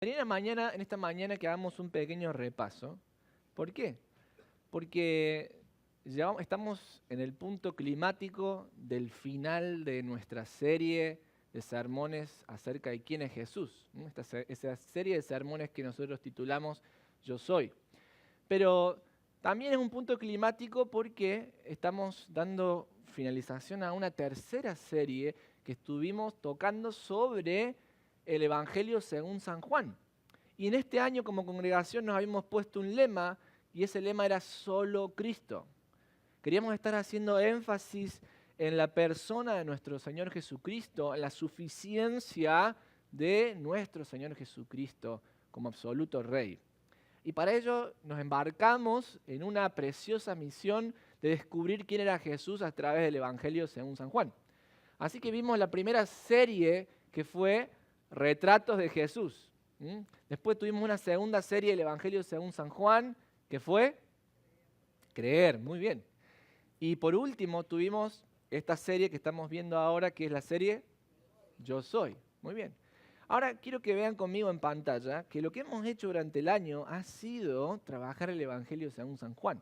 En esta mañana que hagamos un pequeño repaso. ¿Por qué? Porque estamos en el punto climático del final de nuestra serie de sermones acerca de quién es Jesús, ¿no? Esa serie de sermones que nosotros titulamos Yo Soy. Pero también es un punto climático porque estamos dando finalización a una tercera serie que estuvimos tocando sobre el Evangelio según San Juan. Y en este año como congregación nos habíamos puesto un lema y ese lema era solo Cristo. Queríamos estar haciendo énfasis en la persona de nuestro Señor Jesucristo, en la suficiencia de nuestro Señor Jesucristo como absoluto Rey. Y para ello nos embarcamos en una preciosa misión de descubrir quién era Jesús a través del Evangelio según San Juan. Así que vimos la primera serie que fue Retratos de Jesús. Después tuvimos una segunda serie del Evangelio según San Juan, que fue Creer. Muy bien. Y por último tuvimos esta serie que estamos viendo ahora, que es la serie Yo Soy. Muy bien. Ahora quiero que vean conmigo en pantalla que lo que hemos hecho durante el año ha sido trabajar el Evangelio según San Juan.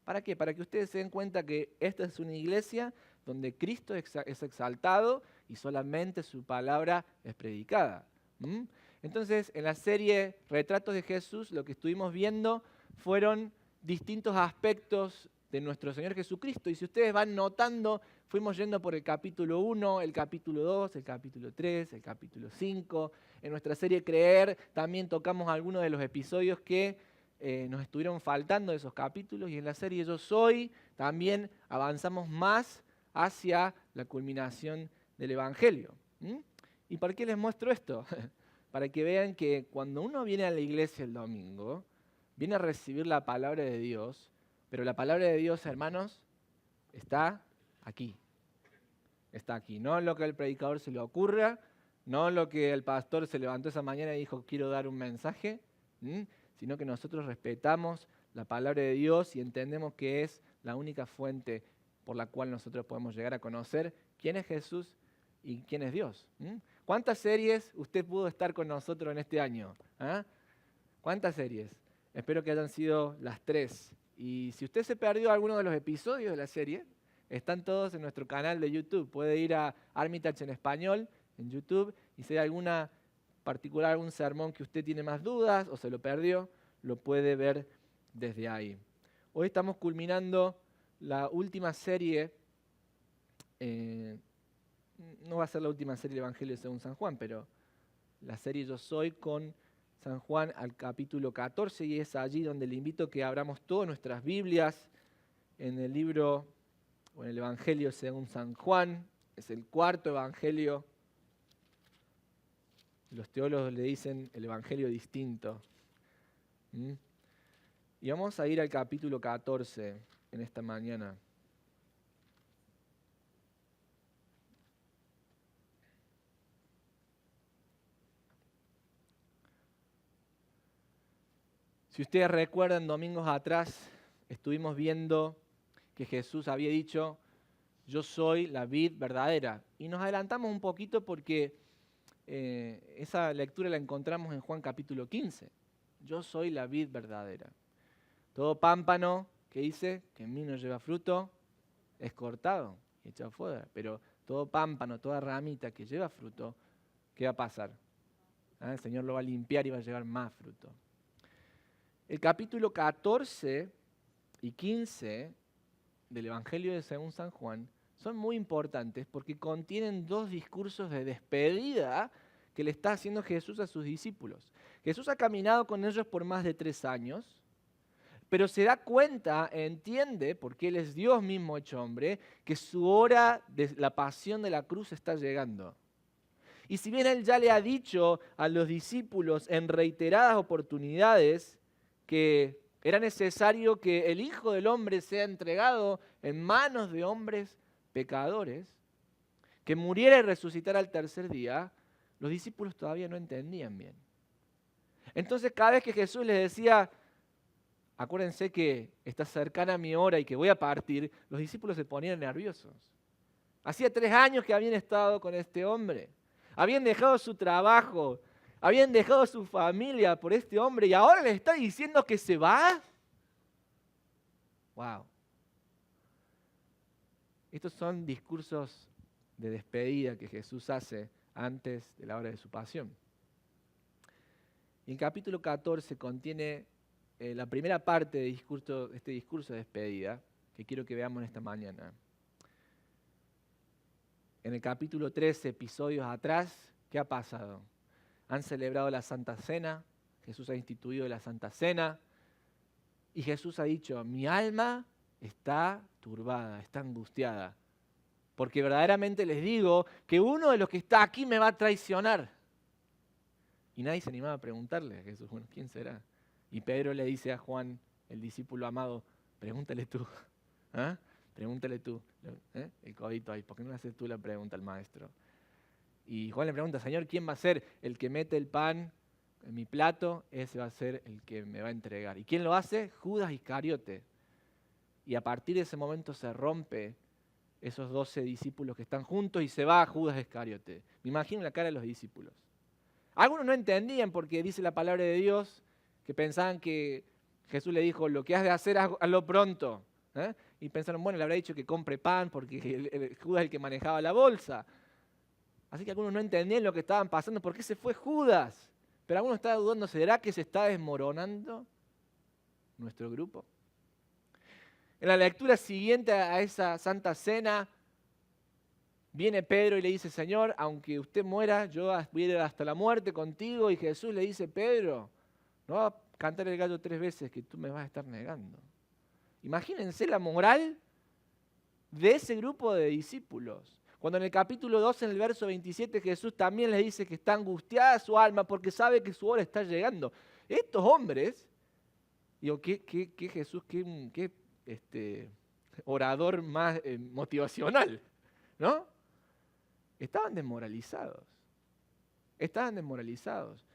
¿Para qué? Para que ustedes se den cuenta que esta es una iglesia donde Cristo es exaltado y solamente su palabra es predicada. Entonces, en la serie Retratos de Jesús, lo que estuvimos viendo fueron distintos aspectos de nuestro Señor Jesucristo. Y si ustedes van notando, fuimos yendo por el capítulo 1, el capítulo 2, el capítulo 3, el capítulo 5. En nuestra serie Creer también tocamos algunos de los episodios que nos estuvieron faltando de esos capítulos. Y en la serie Yo Soy también avanzamos más hacia la culminación del Evangelio. ¿Y por qué les muestro esto? Para que vean que cuando uno viene a la iglesia el domingo, viene a recibir la palabra de Dios, pero la palabra de Dios, hermanos, está aquí. Está aquí. No lo que al predicador se le ocurra, no lo que el pastor se levantó esa mañana y dijo, quiero dar un mensaje, sino que nosotros respetamos la palabra de Dios y entendemos que es la única fuente por la cual nosotros podemos llegar a conocer quién es Jesús y quién es Dios. ¿Cuántas series usted pudo estar con nosotros en este año? ¿Cuántas series? Espero que hayan sido las 3. Y si usted se perdió alguno de los episodios de la serie, están todos en nuestro canal de YouTube. Puede ir a Armitage en español, en YouTube, y si hay alguna particular, algún sermón que usted tiene más dudas o se lo perdió, lo puede ver desde ahí. Hoy estamos culminando la última serie, no va a ser la última serie del Evangelio según San Juan, pero la serie Yo Soy con San Juan al capítulo 14, y es allí donde le invito a que abramos todas nuestras Biblias en el libro o en el Evangelio según San Juan. Es el cuarto Evangelio. Los teólogos le dicen el Evangelio distinto. Y vamos a ir al capítulo 14 en esta mañana. Si ustedes recuerdan, domingos atrás estuvimos viendo que Jesús había dicho, yo soy la vid verdadera. Y nos adelantamos un poquito porque esa lectura la encontramos en Juan capítulo 15. Yo soy la vid verdadera. Todo pámpano que dice que en mí no lleva fruto es cortado y echado fuera. Pero todo pámpano, toda ramita que lleva fruto, ¿qué va a pasar? El Señor lo va a limpiar y va a llevar más fruto. El capítulo 14 y 15 del Evangelio de según San Juan son muy importantes porque contienen dos discursos de despedida que le está haciendo Jesús a sus discípulos. Jesús ha caminado con ellos por más de 3 años, pero se da cuenta, entiende, porque Él es Dios mismo hecho hombre, que su hora de la pasión de la cruz está llegando. Y si bien Él ya le ha dicho a los discípulos en reiteradas oportunidades que era necesario que el Hijo del Hombre sea entregado en manos de hombres pecadores, que muriera y resucitara al tercer día, los discípulos todavía no entendían bien. Entonces cada vez que Jesús les decía, acuérdense que está cercana mi hora y que voy a partir, los discípulos se ponían nerviosos. Hacía 3 años que habían estado con este hombre. Habían dejado su trabajo, Habían dejado a su familia por este hombre y ahora les está diciendo que se va. Wow. Estos son discursos de despedida que Jesús hace antes de la hora de su pasión. Y en capítulo 14 contiene la primera parte de este discurso de despedida que quiero que veamos esta mañana. En el capítulo 13, episodios atrás, ¿qué ha pasado? Han celebrado la Santa Cena, Jesús ha instituido la Santa Cena y Jesús ha dicho, mi alma está turbada, está angustiada, porque verdaderamente les digo que uno de los que está aquí me va a traicionar. Y nadie se animaba a preguntarle a Jesús, bueno, ¿quién será? Y Pedro le dice a Juan, el discípulo amado, pregúntale tú. ¿Ah? Pregúntale tú. El codito ahí, ¿por qué no le haces tú la pregunta al maestro? Y Juan le pregunta, Señor, ¿quién va a ser el que mete el pan en mi plato? Ese va a ser el que me va a entregar. ¿Y quién lo hace? Judas Iscariote. Y a partir de ese momento se rompe esos 12 discípulos que están juntos y se va Judas Iscariote. Me imagino la cara de los discípulos. Algunos no entendían porque dice la palabra de Dios que pensaban que Jesús le dijo, lo que has de hacer, hazlo pronto. Y pensaron, bueno, le habrá dicho que compre pan porque Judas es el que manejaba la bolsa. Así que algunos no entendían lo que estaban pasando, ¿por qué se fue Judas? Pero algunos estaban dudando, ¿será que se está desmoronando nuestro grupo? En la lectura siguiente a esa Santa Cena, viene Pedro y le dice, Señor, aunque usted muera, yo voy a ir hasta la muerte contigo. Y Jesús le dice, Pedro, no va a cantar el gallo 3 veces que tú me vas a estar negando. Imagínense la moral de ese grupo de discípulos. Cuando en el capítulo 12, en el verso 27, Jesús también les dice que está angustiada su alma porque sabe que su hora está llegando. Estos hombres, digo, ¿qué Jesús, qué orador más motivacional, ¿no? Estaban desmoralizados. Estaban desmoralizados.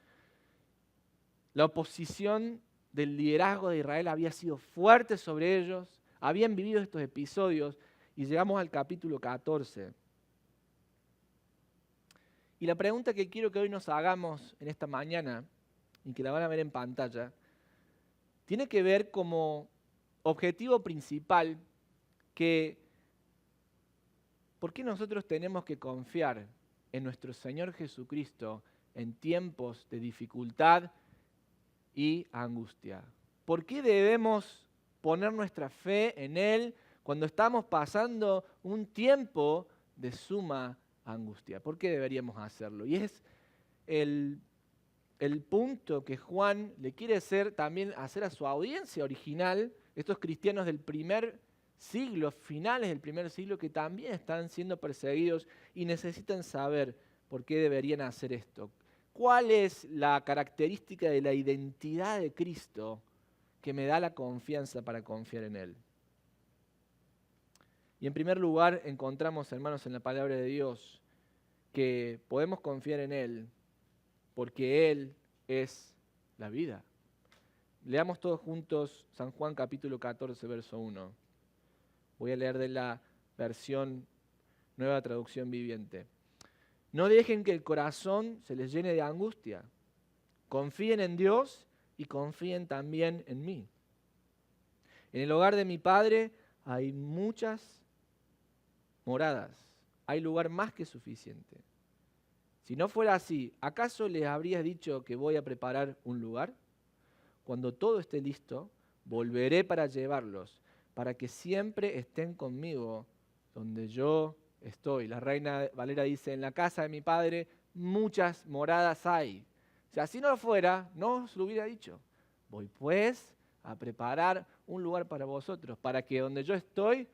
La oposición del liderazgo de Israel había sido fuerte sobre ellos, habían vivido estos episodios y llegamos al capítulo 14. Y la pregunta que quiero que hoy nos hagamos en esta mañana, y que la van a ver en pantalla, tiene que ver como objetivo principal que ¿por qué nosotros tenemos que confiar en nuestro Señor Jesucristo en tiempos de dificultad y angustia? ¿Por qué debemos poner nuestra fe en Él cuando estamos pasando un tiempo de suma angustia? ¿Por qué deberíamos hacerlo? Y es el punto que Juan le quiere también hacer a su audiencia original, estos cristianos del primer siglo, finales del primer siglo, que también están siendo perseguidos y necesitan saber por qué deberían hacer esto. ¿Cuál es la característica de la identidad de Cristo que me da la confianza para confiar en Él? Y en primer lugar encontramos, hermanos, en la palabra de Dios que podemos confiar en Él porque Él es la vida. Leamos todos juntos San Juan capítulo 14, verso 1. Voy a leer de la versión Nueva Traducción Viviente. No dejen que el corazón se les llene de angustia. Confíen en Dios y confíen también en mí. En el hogar de mi Padre hay muchas moradas. Hay lugar más que suficiente. Si no fuera así, ¿acaso les habría dicho que voy a preparar un lugar? Cuando todo esté listo, volveré para llevarlos, para que siempre estén conmigo donde yo estoy. La Reina Valera dice, en la casa de mi Padre muchas moradas hay. Si así no fuera, no os lo hubiera dicho. Voy pues a preparar un lugar para vosotros, para que donde yo estoy,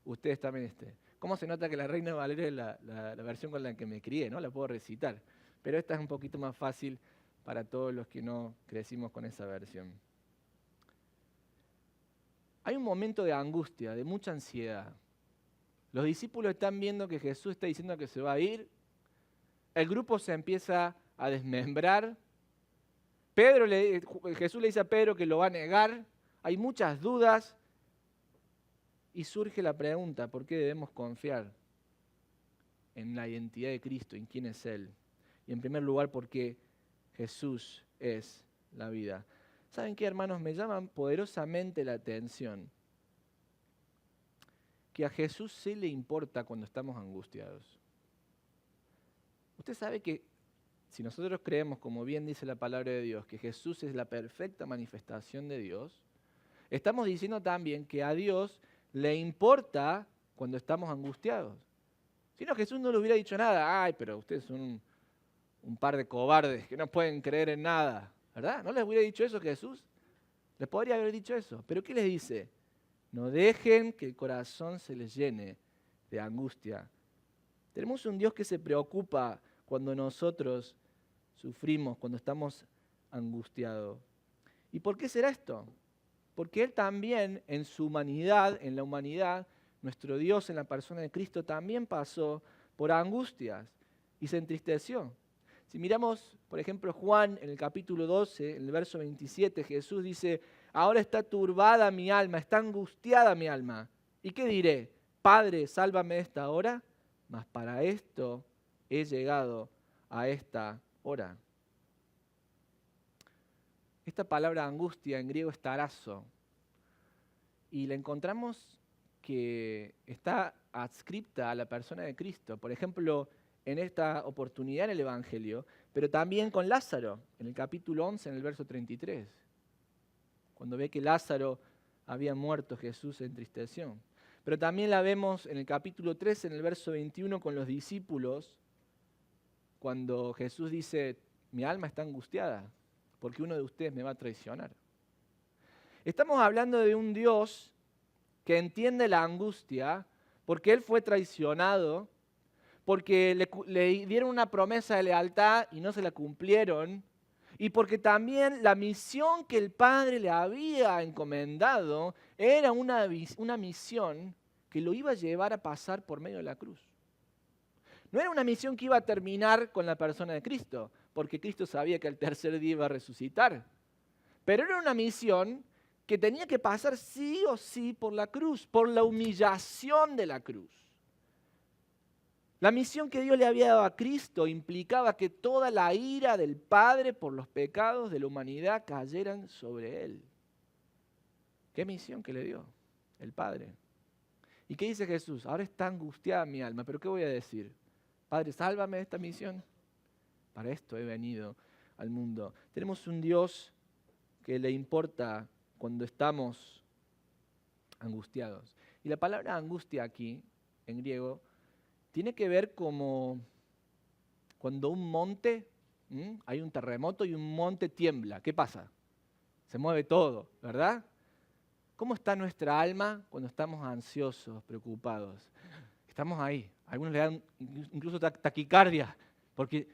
ustedes también estén. ¿Cómo se nota que la Reina Valera es la versión con la que me crié, ¿no? La puedo recitar. Pero esta es un poquito más fácil para todos los que no crecimos con esa versión. Hay un momento de angustia, de mucha ansiedad. Los discípulos están viendo que Jesús está diciendo que se va a ir. El grupo se empieza a desmembrar. Jesús le dice a Pedro que lo va a negar. Hay muchas dudas. Y surge la pregunta, ¿por qué debemos confiar en la identidad de Cristo, en quién es Él? Y en primer lugar, porque Jesús es la vida. ¿Saben qué, hermanos? Me llaman poderosamente la atención que a Jesús sí le importa cuando estamos angustiados. Usted sabe que si nosotros creemos, como bien dice la palabra de Dios, que Jesús es la perfecta manifestación de Dios, estamos diciendo también que a Dios le importa cuando estamos angustiados. Si no, Jesús no le hubiera dicho nada. Ay, pero ustedes son un par de cobardes que no pueden creer en nada. ¿Verdad? ¿No les hubiera dicho eso Jesús? Les podría haber dicho eso. ¿Pero qué les dice? No dejen que el corazón se les llene de angustia. Tenemos un Dios que se preocupa cuando nosotros sufrimos, cuando estamos angustiados. ¿Y por qué será esto? Porque Él también en su humanidad, en la humanidad, nuestro Dios en la persona de Cristo también pasó por angustias y se entristeció. Si miramos, por ejemplo, Juan en el capítulo 12, en el verso 27, Jesús dice, ahora está turbada mi alma, está angustiada mi alma. ¿Y qué diré? Padre, sálvame de esta hora, mas para esto he llegado a esta hora. Esta palabra angustia en griego es tarazo, y la encontramos que está adscripta a la persona de Cristo. Por ejemplo, en esta oportunidad en el Evangelio, pero también con Lázaro, en el capítulo 11, en el verso 33. Cuando ve que Lázaro había muerto, Jesús se entristeció. Pero también la vemos en el capítulo 13, en el verso 21, con los discípulos, cuando Jesús dice, mi alma está angustiada, porque uno de ustedes me va a traicionar. Estamos hablando de un Dios que entiende la angustia porque Él fue traicionado, porque le dieron una promesa de lealtad y no se la cumplieron, y porque también la misión que el Padre le había encomendado era una misión que lo iba a llevar a pasar por medio de la cruz. No era una misión que iba a terminar con la persona de Cristo, porque Cristo sabía que al tercer día iba a resucitar, pero era una misión que tenía que pasar sí o sí por la cruz, por la humillación de la cruz. La misión que Dios le había dado a Cristo implicaba que toda la ira del Padre por los pecados de la humanidad cayeran sobre Él. ¿Qué misión que le dio el Padre? ¿Y qué dice Jesús? Ahora está angustiada mi alma, pero ¿qué voy a decir? Padre, sálvame de esta misión. Para esto he venido al mundo. Tenemos un Dios que le importa cuando estamos angustiados. Y la palabra angustia aquí, en griego, tiene que ver como cuando un monte, hay un terremoto y un monte tiembla. ¿Qué pasa? Se mueve todo, ¿verdad? ¿Cómo está nuestra alma cuando estamos ansiosos, preocupados? Estamos ahí. Algunos le dan incluso taquicardia. Porque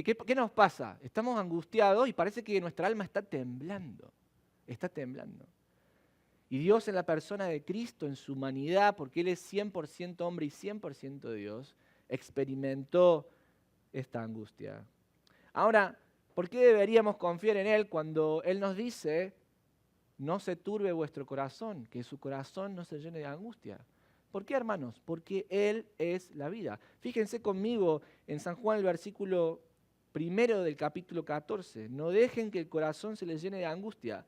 ¿qué nos pasa? Estamos angustiados y parece que nuestra alma está temblando. Está temblando. Y Dios en la persona de Cristo, en su humanidad, porque Él es 100% hombre y 100% Dios, experimentó esta angustia. Ahora, ¿por qué deberíamos confiar en Él cuando Él nos dice, no se turbe vuestro corazón, que su corazón no se llene de angustia? ¿Por qué, hermanos? Porque Él es la vida. Fíjense conmigo en San Juan, el versículo 1 del capítulo 14. No dejen que el corazón se les llene de angustia.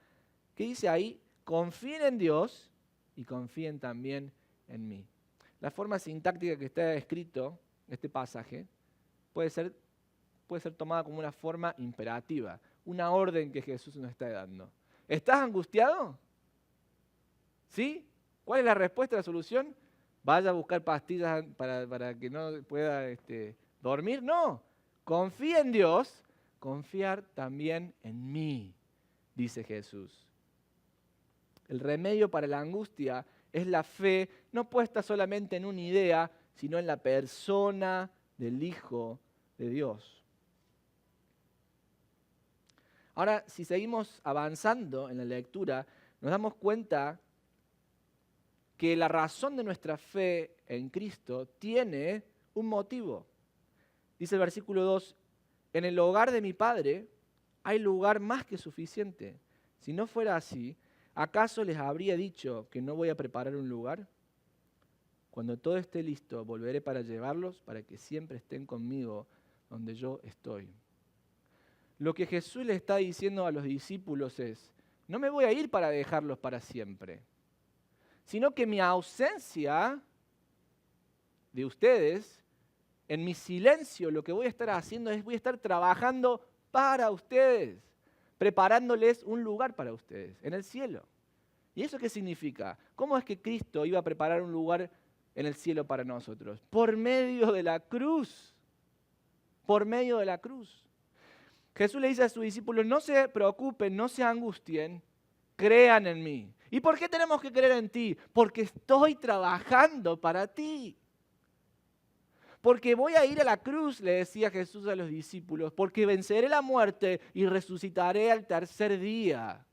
¿Qué dice ahí? Confíen en Dios y confíen también en mí. La forma sintáctica que está escrito este pasaje puede ser tomada como una forma imperativa, una orden que Jesús nos está dando. ¿Estás angustiado? ¿Sí? ¿Cuál es la respuesta, la solución? ¿Vaya a buscar pastillas para que no pueda dormir? No. Confía en Dios, confiar también en mí, dice Jesús. El remedio para la angustia es la fe, no puesta solamente en una idea, sino en la persona del Hijo de Dios. Ahora, si seguimos avanzando en la lectura, nos damos cuenta que la razón de nuestra fe en Cristo tiene un motivo. Dice el versículo 2, en el hogar de mi Padre hay lugar más que suficiente. Si no fuera así, ¿acaso les habría dicho que no voy a preparar un lugar? Cuando todo esté listo, volveré para llevarlos, para que siempre estén conmigo donde yo estoy. lo que Jesús le está diciendo a los discípulos es, no me voy a ir para dejarlos para siempre, sino que mi ausencia de ustedes, en mi silencio, lo que voy a estar haciendo es voy a estar trabajando para ustedes, preparándoles un lugar para ustedes en el cielo. ¿Y eso qué significa? ¿Cómo es que Cristo iba a preparar un lugar en el cielo para nosotros? Por medio de la cruz. Por medio de la cruz. Jesús le dice a sus discípulos, no se preocupen, no se angustien, crean en mí. ¿Y por qué tenemos que creer en ti? Porque estoy trabajando para ti. Porque voy a ir a la cruz, le decía Jesús a los discípulos, porque venceré la muerte y resucitaré al tercer día,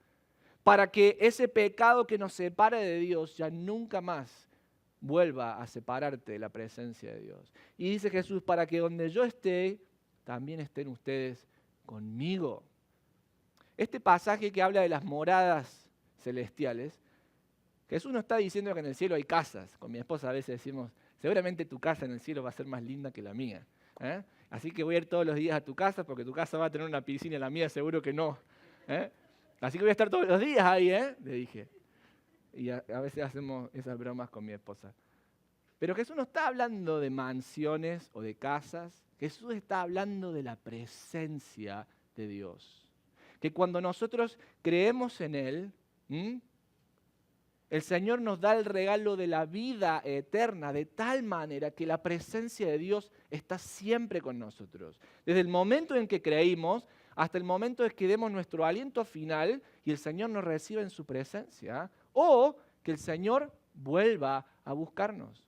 para que ese pecado que nos separe de Dios ya nunca más vuelva a separarte de la presencia de Dios. Y dice Jesús, para que donde yo esté, también estén ustedes conmigo. Este pasaje que habla de las moradas celestiales, Jesús no está diciendo que en el cielo hay casas. Con mi esposa a veces decimos, seguramente tu casa en el cielo va a ser más linda que la mía. Así que voy a ir todos los días a tu casa porque tu casa va a tener una piscina y la mía seguro que no. Así que voy a estar todos los días ahí, le dije. Y a veces hacemos esas bromas con mi esposa. Pero Jesús no está hablando de mansiones o de casas. Jesús está hablando de la presencia de Dios. Que cuando nosotros creemos en Él, el Señor nos da el regalo de la vida eterna de tal manera que la presencia de Dios está siempre con nosotros. Desde el momento en que creímos hasta el momento en que demos nuestro aliento final y el Señor nos reciba en su presencia, o que el Señor vuelva a buscarnos.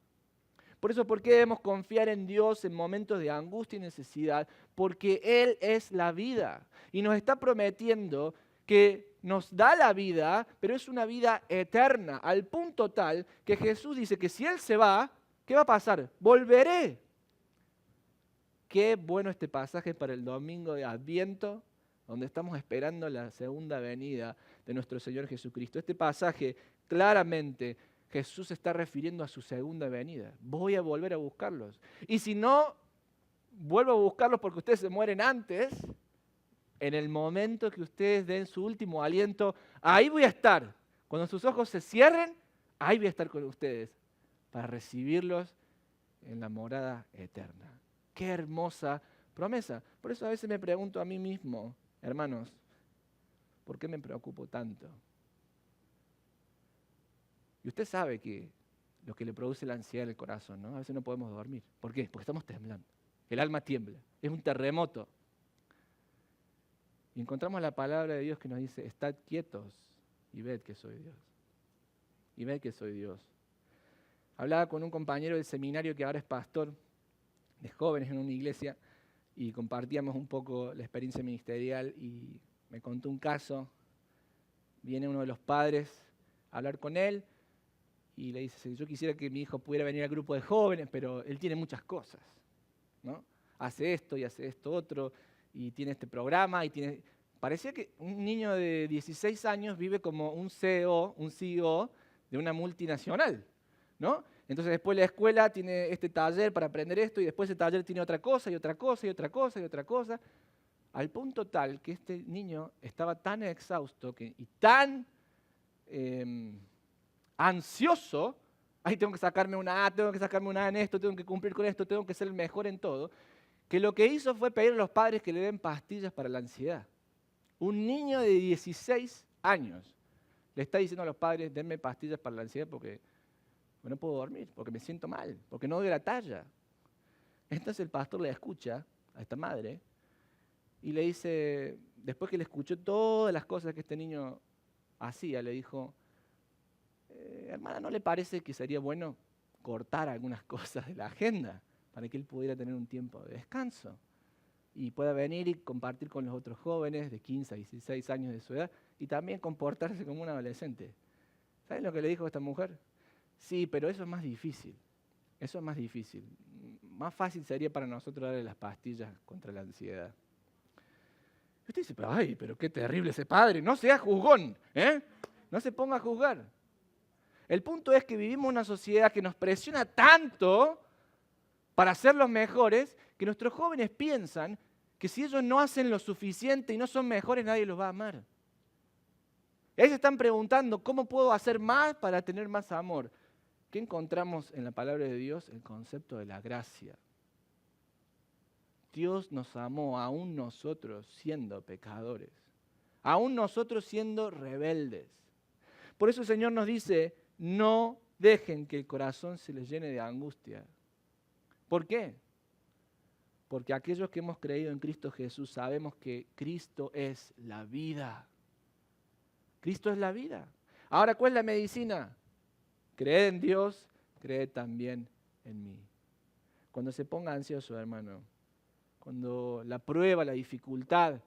Por eso, ¿por qué debemos confiar en Dios en momentos de angustia y necesidad? Porque Él es la vida y nos está prometiendo que nos da la vida, pero es una vida eterna, al punto tal que Jesús dice que si Él se va, ¿qué va a pasar? Volveré. Qué bueno este pasaje para el domingo de Adviento, donde estamos esperando la segunda venida de nuestro Señor Jesucristo. Este pasaje claramente Jesús se está refiriendo a su segunda venida. Voy a volver a buscarlos. Y si no vuelvo a buscarlos porque ustedes se mueren antes, en el momento que ustedes den su último aliento, ahí voy a estar. Cuando sus ojos se cierren, ahí voy a estar con ustedes para recibirlos en la morada eterna. Qué hermosa promesa. Por eso a veces me pregunto a mí mismo, hermanos, ¿por qué me preocupo tanto? Y usted sabe que lo que le produce la ansiedad en el corazón, ¿no? A veces no podemos dormir. ¿Por qué? Porque estamos temblando. El alma tiembla. Es un terremoto. Y encontramos la palabra de Dios que nos dice, estad quietos y ved que soy Dios. Y ved que soy Dios. Hablaba con un compañero del seminario que ahora es pastor de jóvenes en una iglesia y compartíamos un poco la experiencia ministerial y me contó un caso. Viene uno de los padres a hablar con él y le dice, yo quisiera que mi hijo pudiera venir al grupo de jóvenes, pero él tiene muchas cosas, ¿no? Hace esto y hace esto otro, y tiene este programa, y tiene... Parecía que un niño de 16 años vive como un CEO de una multinacional, ¿no? Entonces después la escuela tiene este taller para aprender esto, y después ese taller tiene otra cosa, y otra cosa, y otra cosa, y otra cosa, al punto tal que este niño estaba tan exhausto y tan ansioso, ay, tengo que sacarme una A, tengo que sacarme una A en esto, tengo que cumplir con esto, tengo que ser el mejor en todo, que lo que hizo fue pedir a los padres que le den pastillas para la ansiedad. Un niño de 16 años le está diciendo a los padres, denme pastillas para la ansiedad porque no puedo dormir, porque me siento mal, porque no doy la talla. Entonces el pastor le escucha a esta madre y le dice, después que le escuchó todas las cosas que este niño hacía, le dijo, hermana, ¿no le parece que sería bueno cortar algunas cosas de la agenda para que él pudiera tener un tiempo de descanso y pueda venir y compartir con los otros jóvenes de 15 a 16 años de su edad y también comportarse como un adolescente? ¿Saben lo que le dijo esta mujer? Sí, pero eso es más difícil. Eso es más difícil. Más fácil sería para nosotros darle las pastillas contra la ansiedad. Y usted dice, pero qué terrible ese padre. No sea juzgón, no se ponga a juzgar. El punto es que vivimos una sociedad que nos presiona tanto para ser los mejores que nuestros jóvenes piensan que si ellos no hacen lo suficiente y no son mejores, nadie los va a amar. Ellos están preguntando, ¿cómo puedo hacer más para tener más amor? ¿Qué encontramos en la palabra de Dios? El concepto de la gracia. Dios nos amó aún nosotros siendo pecadores, aún nosotros siendo rebeldes. Por eso el Señor nos dice, no dejen que el corazón se les llene de angustia. ¿Por qué? Porque aquellos que hemos creído en Cristo Jesús sabemos que Cristo es la vida. Cristo es la vida. Ahora, ¿cuál es la medicina? Creed en Dios, creed también en mí. Cuando se ponga ansioso, hermano, cuando la prueba, la dificultad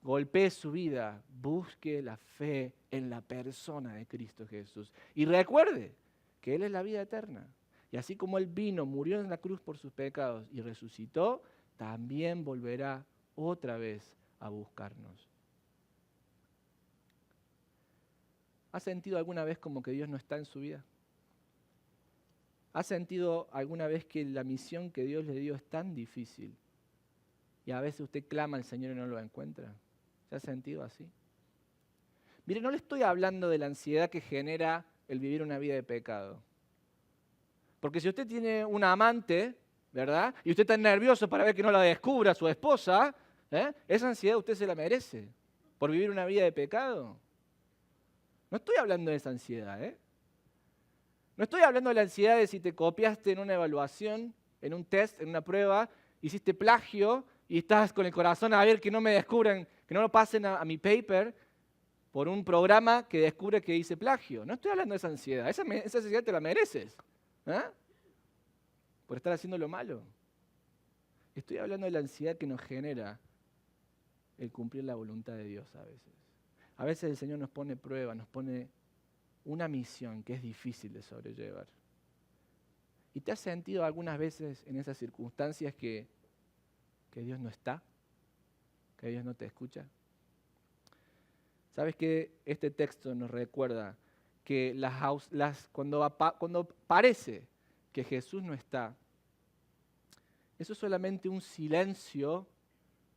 golpee su vida, busque la fe en la persona de Cristo Jesús. Y recuerde que Él es la vida eterna. Y así como Él vino, murió en la cruz por sus pecados y resucitó, también volverá otra vez a buscarnos. ¿Ha sentido alguna vez como que Dios no está en su vida? ¿Ha sentido alguna vez que la misión que Dios le dio es tan difícil? Y a veces usted clama al Señor y no lo encuentra. ¿Se ha sentido así? Mire, no le estoy hablando de la ansiedad que genera el vivir una vida de pecado. Porque si usted tiene una amante, ¿verdad? Y usted está nervioso para ver que no la descubra su esposa, esa ansiedad usted se la merece por vivir una vida de pecado. No estoy hablando de esa ansiedad, No estoy hablando de la ansiedad de si te copiaste en una evaluación, en un test, en una prueba, hiciste plagio y estás con el corazón a ver que no me descubran, que no lo pasen a mi paper por un programa que descubre que hice plagio. No estoy hablando de esa ansiedad. Esa ansiedad te la mereces. Por estar haciendo lo malo. Estoy hablando de la ansiedad que nos genera el cumplir la voluntad de Dios a veces. A veces el Señor nos pone prueba, nos pone una misión que es difícil de sobrellevar. ¿Y te has sentido algunas veces en esas circunstancias que Dios no está? ¿Que Dios no te escucha? ¿Sabes qué? Este texto nos recuerda que cuando parece que Jesús no está, eso es solamente un silencio,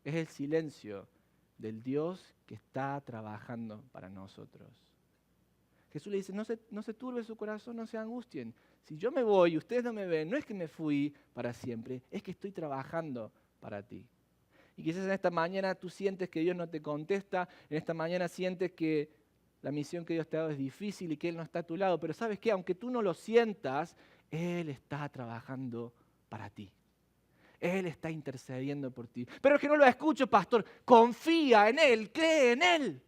es el silencio del Dios que está trabajando para nosotros. Jesús le dice, no se turbe su corazón, no se angustien. Si yo me voy y ustedes no me ven, no es que me fui para siempre, es que estoy trabajando para ti. Y quizás en esta mañana tú sientes que Dios no te contesta, en esta mañana sientes que la misión que Dios te ha dado es difícil y que Él no está a tu lado, pero ¿sabes qué? Aunque tú no lo sientas, Él está trabajando para ti. Él está intercediendo por ti. Pero es que no lo escucho, pastor. Confía en Él, cree en Él.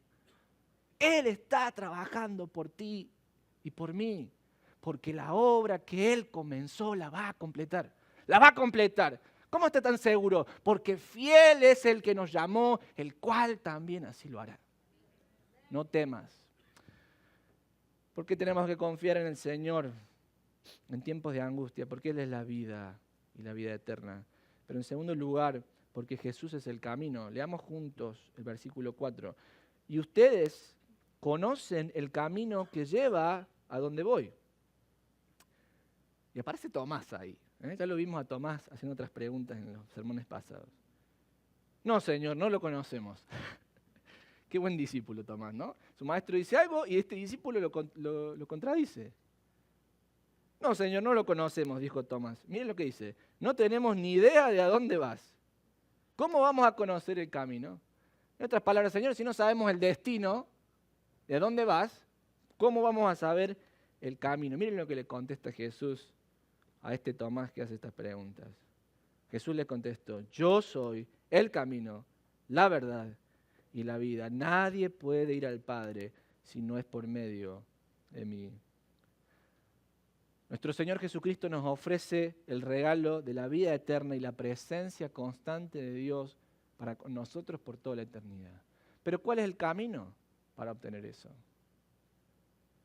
Él está trabajando por ti y por mí. Porque la obra que Él comenzó la va a completar. La va a completar. ¿Cómo está tan seguro? Porque fiel es el que nos llamó, el cual también así lo hará. No temas. ¿Por qué tenemos que confiar en el Señor en tiempos de angustia? Porque Él es la vida y la vida eterna. Pero en segundo lugar, porque Jesús es el camino. Leamos juntos el versículo 4. Y ustedes conocen el camino que lleva a donde voy. Y aparece Tomás ahí. Ya lo vimos a Tomás haciendo otras preguntas en los sermones pasados. No, Señor, no lo conocemos. Qué buen discípulo Tomás, ¿no? Su maestro dice algo y este discípulo lo contradice. No, Señor, no lo conocemos, dijo Tomás. Miren lo que dice. No tenemos ni idea de a dónde vas. ¿Cómo vamos a conocer el camino? En otras palabras, Señor, si no sabemos el destino, de dónde vas, ¿cómo vamos a saber el camino? Miren lo que le contesta Jesús a este Tomás que hace estas preguntas. Jesús le contestó, yo soy el camino, la verdad y la vida. Nadie puede ir al Padre si no es por medio de mí. Nuestro Señor Jesucristo nos ofrece el regalo de la vida eterna y la presencia constante de Dios para nosotros por toda la eternidad. Pero ¿cuál es el camino para obtener eso?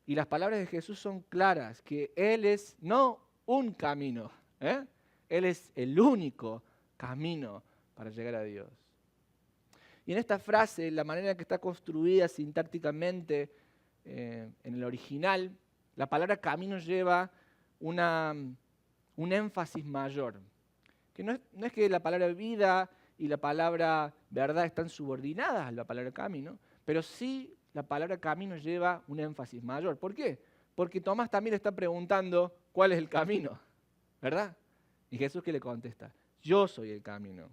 Y las palabras de Jesús son claras, que Él es no un camino, Él es el único camino para llegar a Dios. Y en esta frase, la manera que está construida sintácticamente en el original, la palabra camino lleva un énfasis mayor. Que no es que la palabra vida y la palabra verdad están subordinadas a la palabra camino, pero sí la palabra camino lleva un énfasis mayor. ¿Por qué? Porque Tomás también le está preguntando cuál es el camino, ¿verdad? Y Jesús que le contesta, yo soy el camino.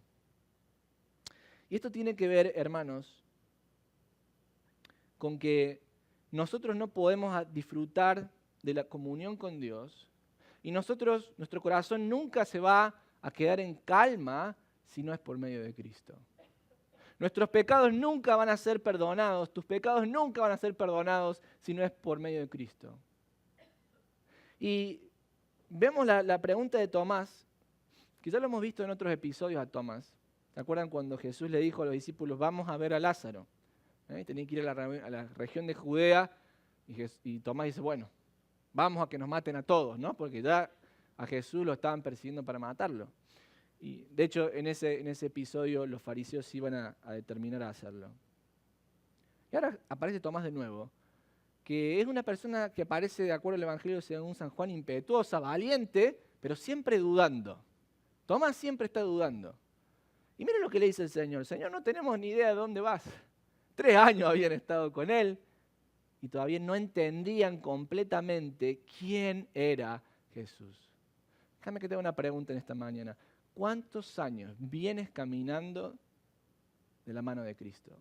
Y esto tiene que ver, hermanos, con que nosotros no podemos disfrutar de la comunión con Dios y nuestro corazón nunca se va a quedar en calma si no es por medio de Cristo. Nuestros pecados nunca van a ser perdonados, tus pecados nunca van a ser perdonados si no es por medio de Cristo. Y vemos la pregunta de Tomás, que ya lo hemos visto en otros episodios a Tomás. ¿Se acuerdan cuando Jesús le dijo a los discípulos, vamos a ver a Lázaro? Tenían que ir a la región de Judea y Tomás dice, bueno, vamos a que nos maten a todos, ¿no? Porque ya a Jesús lo estaban persiguiendo para matarlo. Y de hecho, en ese episodio los fariseos iban a determinar a hacerlo. Y ahora aparece Tomás de nuevo, que es una persona que aparece, de acuerdo al Evangelio según San Juan, impetuosa, valiente, pero siempre dudando. Tomás siempre está dudando. Y miren lo que le dice el Señor. Señor, no tenemos ni idea de dónde vas. 3 años habían estado con él y todavía no entendían completamente quién era Jesús. Déjame que te haga una pregunta en esta mañana. ¿Cuántos años vienes caminando de la mano de Cristo?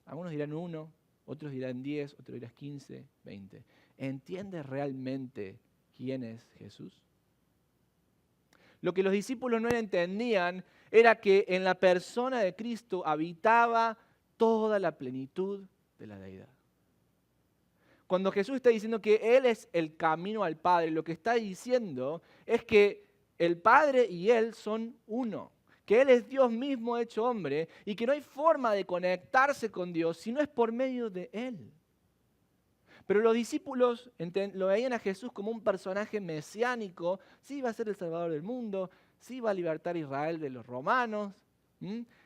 Algunos dirán 1, otros dirán 10, otros dirán 15, 20. ¿Entiendes realmente quién es Jesús? Lo que los discípulos no entendían era que en la persona de Cristo habitaba toda la plenitud de la deidad. Cuando Jesús está diciendo que Él es el camino al Padre, lo que está diciendo es que el Padre y Él son uno, que Él es Dios mismo hecho hombre y que no hay forma de conectarse con Dios si no es por medio de Él. Pero los discípulos lo veían a Jesús como un personaje mesiánico, sí va a ser el Salvador del mundo, sí va a libertar a Israel de los romanos,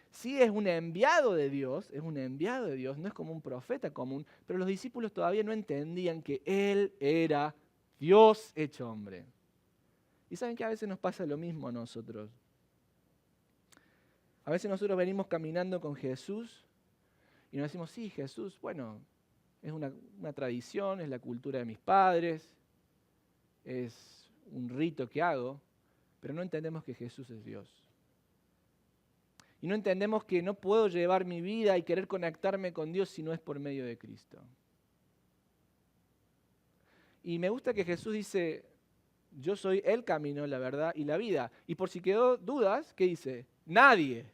sí es un enviado de Dios, no es como un profeta común, pero los discípulos todavía no entendían que Él era Dios hecho hombre. Y saben que a veces nos pasa lo mismo a nosotros. A veces nosotros venimos caminando con Jesús y nos decimos, sí, Jesús, bueno, es una tradición, es la cultura de mis padres, es un rito que hago, pero no entendemos que Jesús es Dios. Y no entendemos que no puedo llevar mi vida y querer conectarme con Dios si no es por medio de Cristo. Y me gusta que Jesús dice, yo soy el camino, la verdad y la vida. Y por si quedó dudas, ¿qué dice? Nadie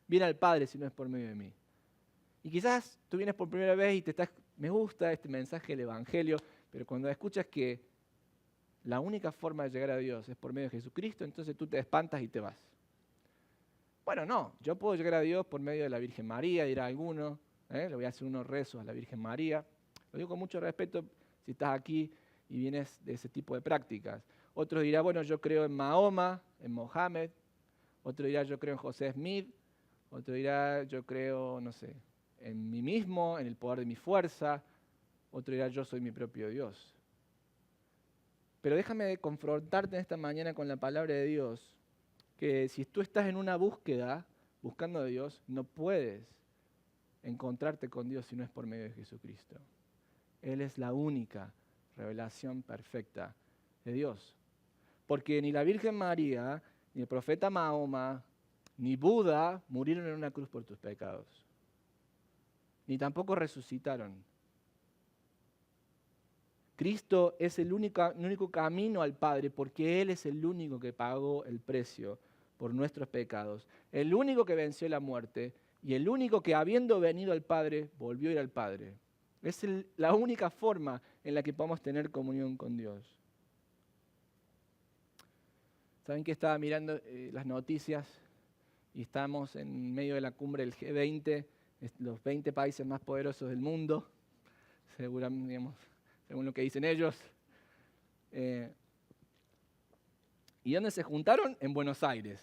viene al Padre si no es por medio de mí. Y quizás tú vienes por primera vez y me gusta este mensaje del Evangelio, pero cuando escuchas que la única forma de llegar a Dios es por medio de Jesucristo, entonces tú te espantas y te vas. Bueno, no, yo puedo llegar a Dios por medio de la Virgen María, dirá alguno, le voy a hacer unos rezos a la Virgen María. Lo digo con mucho respeto si estás aquí y vienes de ese tipo de prácticas. Otros dirán, bueno, yo creo en Mahoma, en Mohammed. Otro dirá, yo creo en José Smith. Otro dirá, yo creo, no sé, en mí mismo, en el poder de mi fuerza. Otro dirá, yo soy mi propio Dios. Pero déjame confrontarte esta mañana con la palabra de Dios, que si tú estás en una búsqueda, buscando a Dios, no puedes encontrarte con Dios si no es por medio de Jesucristo. Él es la única revelación perfecta de Dios. Porque ni la Virgen María, ni el profeta Mahoma, ni Buda murieron en una cruz por tus pecados. Ni tampoco resucitaron. Cristo es el único camino al Padre porque Él es el único que pagó el precio por nuestros pecados, el único que venció la muerte y el único que habiendo venido al Padre volvió a ir al Padre. Es la única forma en la que podemos tener comunión con Dios. ¿Saben que estaba mirando las noticias y estamos en medio de la cumbre del G20, los 20 países más poderosos del mundo, seguramente, digamos, según lo que dicen ellos? ¿Y dónde se juntaron? En Buenos Aires.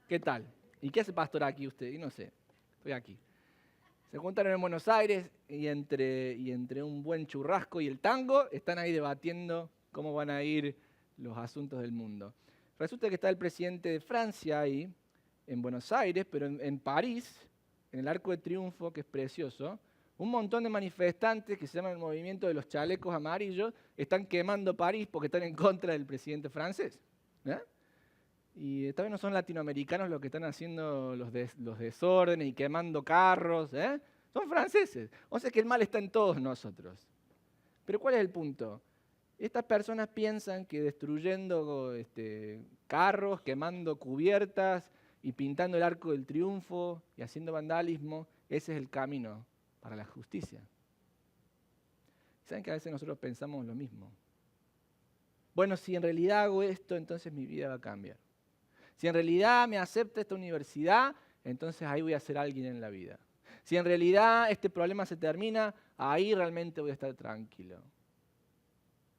¿Qué tal? ¿Y qué hace pastor aquí usted? Y no sé, estoy aquí. Se juntaron en Buenos Aires y entre un buen churrasco y el tango están ahí debatiendo cómo van a ir los asuntos del mundo. Resulta que está el presidente de Francia ahí, en Buenos Aires, pero en París, en el Arco de Triunfo, que es precioso, un montón de manifestantes que se llaman el movimiento de los chalecos amarillos están quemando París porque están en contra del presidente francés. ¿Eh? Y esta vez no son latinoamericanos los que están haciendo los desórdenes y quemando carros, ¿eh? Son franceses. O sea que el mal está en todos nosotros. Pero ¿cuál es el punto? Estas personas piensan que destruyendo carros, quemando cubiertas y pintando el Arco del Triunfo y haciendo vandalismo, ese es el camino para la justicia. ¿Saben que a veces nosotros pensamos lo mismo? Bueno, si en realidad hago esto, entonces mi vida va a cambiar. Si en realidad me acepta esta universidad, entonces ahí voy a ser alguien en la vida. Si en realidad este problema se termina, ahí realmente voy a estar tranquilo.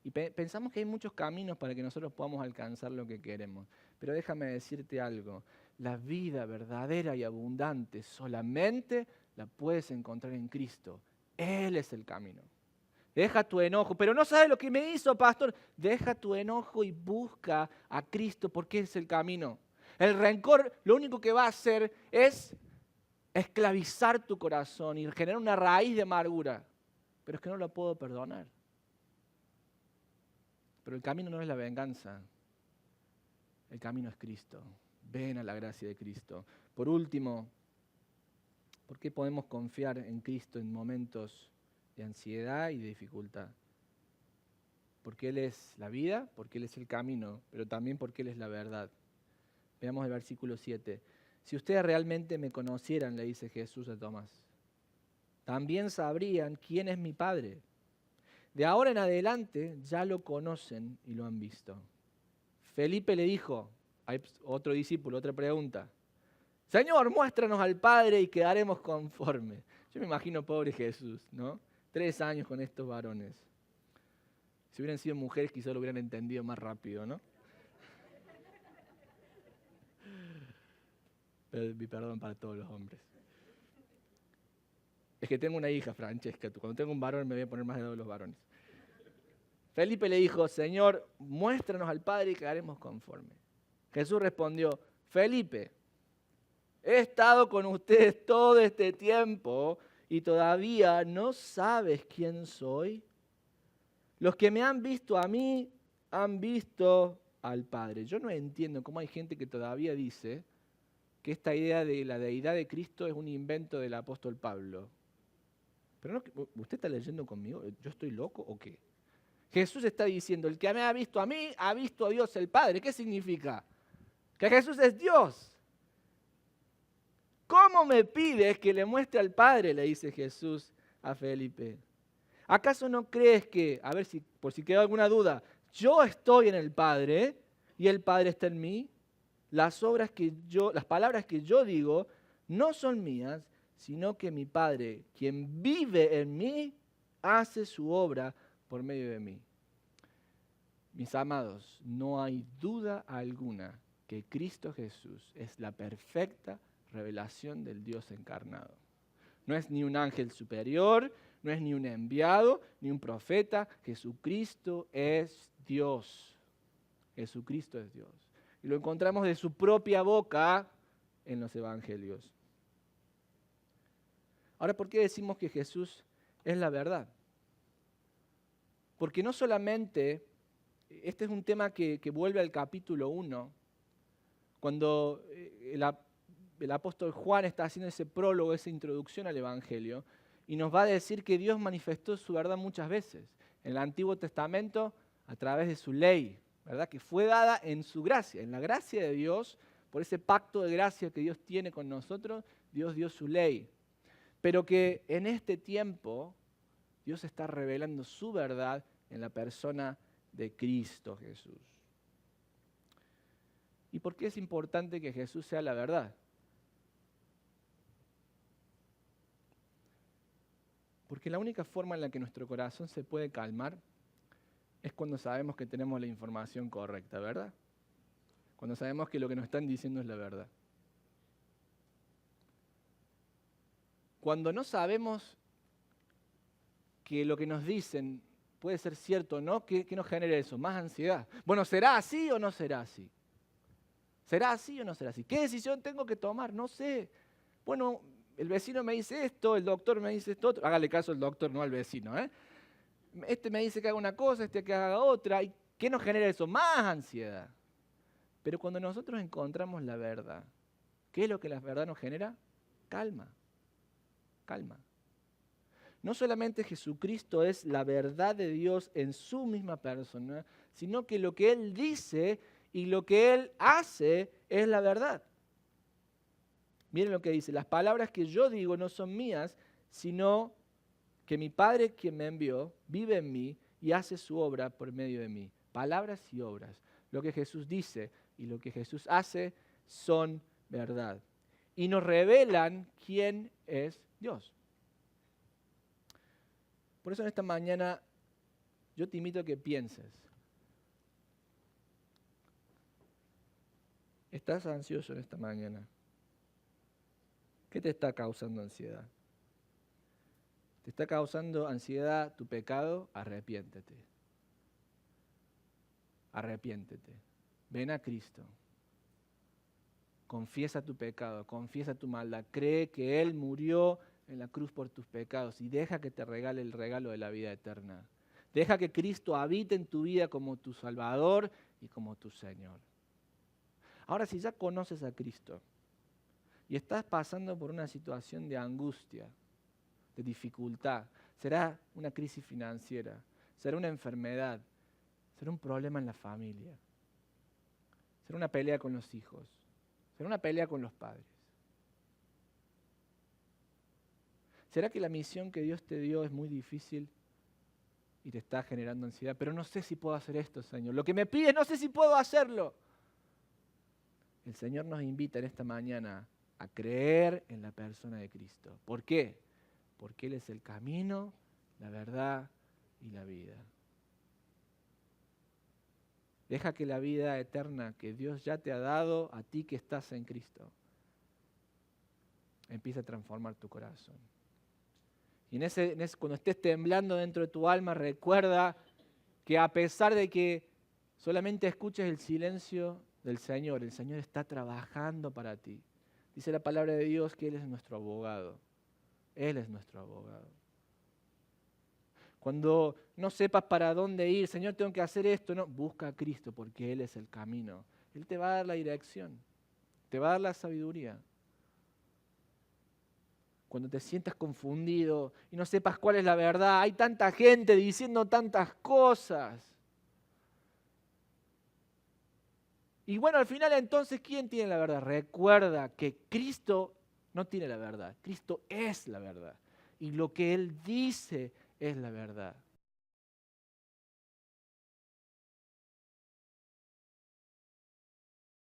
Y pensamos que hay muchos caminos para que nosotros podamos alcanzar lo que queremos. Pero déjame decirte algo, la vida verdadera y abundante solamente la puedes encontrar en Cristo. Él es el camino. Deja tu enojo, pero no sabes lo que me hizo, pastor. Deja tu enojo y busca a Cristo porque es el camino. El rencor lo único que va a hacer es esclavizar tu corazón y generar una raíz de amargura. Pero es que no lo puedo perdonar. Pero el camino no es la venganza. El camino es Cristo. Ven a la gracia de Cristo. Por último, ¿por qué podemos confiar en Cristo en momentos de ansiedad y de dificultad? Porque Él es la vida, porque Él es el camino, pero también porque Él es la verdad. Veamos el versículo 7. Si ustedes realmente me conocieran, le dice Jesús a Tomás, también sabrían quién es mi Padre. De ahora en adelante ya lo conocen y lo han visto. Felipe le dijo, hay otro discípulo, otra pregunta. Señor, muéstranos al Padre y quedaremos conformes. Yo me imagino pobre Jesús, ¿no? 3 años con estos varones. Si hubieran sido mujeres quizás lo hubieran entendido más rápido, ¿no? Pero mi perdón para todos los hombres. Es que tengo una hija, Francesca. Cuando tengo un varón me voy a poner más de 2 los varones. Felipe le dijo, Señor, muéstranos al Padre y quedaremos conformes. Jesús respondió, Felipe, he estado con ustedes todo este tiempo y todavía no sabes quién soy. Los que me han visto a mí han visto al Padre. Yo no entiendo cómo hay gente que todavía dice que esta idea de la deidad de Cristo es un invento del apóstol Pablo. Pero no, ¿usted está leyendo conmigo? ¿Yo estoy loco o qué? Jesús está diciendo, el que me ha visto a mí, ha visto a Dios el Padre. ¿Qué significa? Que Jesús es Dios. ¿Cómo me pides que le muestre al Padre? Le dice Jesús a Felipe. ¿Acaso no crees que, a ver si por si queda alguna duda, yo estoy en el Padre y el Padre está en mí? Las palabras que yo digo no son mías, sino que mi Padre, quien vive en mí, hace su obra por medio de mí. Mis amados, no hay duda alguna que Cristo Jesús es la perfecta revelación del Dios encarnado. No es ni un ángel superior, no es ni un enviado, ni un profeta. Jesucristo es Dios. Jesucristo es Dios. Y lo encontramos de su propia boca en los evangelios. Ahora, ¿por qué decimos que Jesús es la verdad? Porque no solamente, este es un tema que vuelve al capítulo 1, cuando el apóstol Juan está haciendo ese prólogo, esa introducción al Evangelio, y nos va a decir que Dios manifestó su verdad muchas veces. En el Antiguo Testamento, a través de su ley, ¿verdad? Que fue dada en su gracia, en la gracia de Dios, por ese pacto de gracia que Dios tiene con nosotros, Dios dio su ley. Pero que en este tiempo Dios está revelando su verdad en la persona de Cristo Jesús. ¿Y por qué es importante que Jesús sea la verdad? Porque la única forma en la que nuestro corazón se puede calmar es cuando sabemos que tenemos la información correcta, ¿verdad? Cuando sabemos que lo que nos están diciendo es la verdad. Cuando no sabemos que lo que nos dicen puede ser cierto o no, ¿qué nos genera eso? Más ansiedad. Bueno, ¿será así o no será así? ¿Será así o no será así? ¿Qué decisión tengo que tomar? No sé. Bueno, el vecino me dice esto, el doctor me dice esto otro. Hágale caso al doctor, no al vecino, ¿eh? Este me dice que haga una cosa, este que haga otra. ¿Y qué nos genera eso? Más ansiedad. Pero cuando nosotros encontramos la verdad, ¿qué es lo que la verdad nos genera? Calma, calma. No solamente Jesucristo es la verdad de Dios en su misma persona, sino que lo que Él dice y lo que Él hace es la verdad. Miren lo que dice, las palabras que yo digo no son mías, sino que mi Padre quien me envió vive en mí y hace su obra por medio de mí. Palabras y obras. Lo que Jesús dice y lo que Jesús hace son verdad. Y nos revelan quién es Dios. Por eso en esta mañana yo te invito a que pienses. ¿Estás ansioso en esta mañana? ¿Qué te está causando ansiedad? ¿Te está causando ansiedad tu pecado? Arrepiéntete. Arrepiéntete. Ven a Cristo. Confiesa tu pecado, confiesa tu maldad. Cree que Él murió en la cruz por tus pecados y deja que te regale el regalo de la vida eterna. Deja que Cristo habite en tu vida como tu Salvador y como tu Señor. Ahora, si ya conoces a Cristo y estás pasando por una situación de angustia, de dificultad, será una crisis financiera, será una enfermedad, será un problema en la familia, será una pelea con los hijos, será una pelea con los padres. ¿Será que la misión que Dios te dio es muy difícil y te está generando ansiedad? Pero no sé si puedo hacer esto, Señor. Lo que me pides, no sé si puedo hacerlo. El Señor nos invita en esta mañana a creer en la persona de Cristo. ¿Por qué? Porque Él es el camino, la verdad y la vida. Deja que la vida eterna que Dios ya te ha dado a ti que estás en Cristo empiece a transformar tu corazón. Y cuando estés temblando dentro de tu alma, recuerda que a pesar de que solamente escuches el silencio del Señor, el Señor está trabajando para ti. Dice la palabra de Dios que Él es nuestro abogado. Él es nuestro abogado. Cuando no sepas para dónde ir, Señor, tengo que hacer esto, no, busca a Cristo porque Él es el camino. Él te va a dar la dirección, te va a dar la sabiduría. Cuando te sientas confundido y no sepas cuál es la verdad, hay tanta gente diciendo tantas cosas. Y bueno, al final entonces, ¿quién tiene la verdad? Recuerda que Cristo no tiene la verdad, Cristo es la verdad. Y lo que Él dice es la verdad.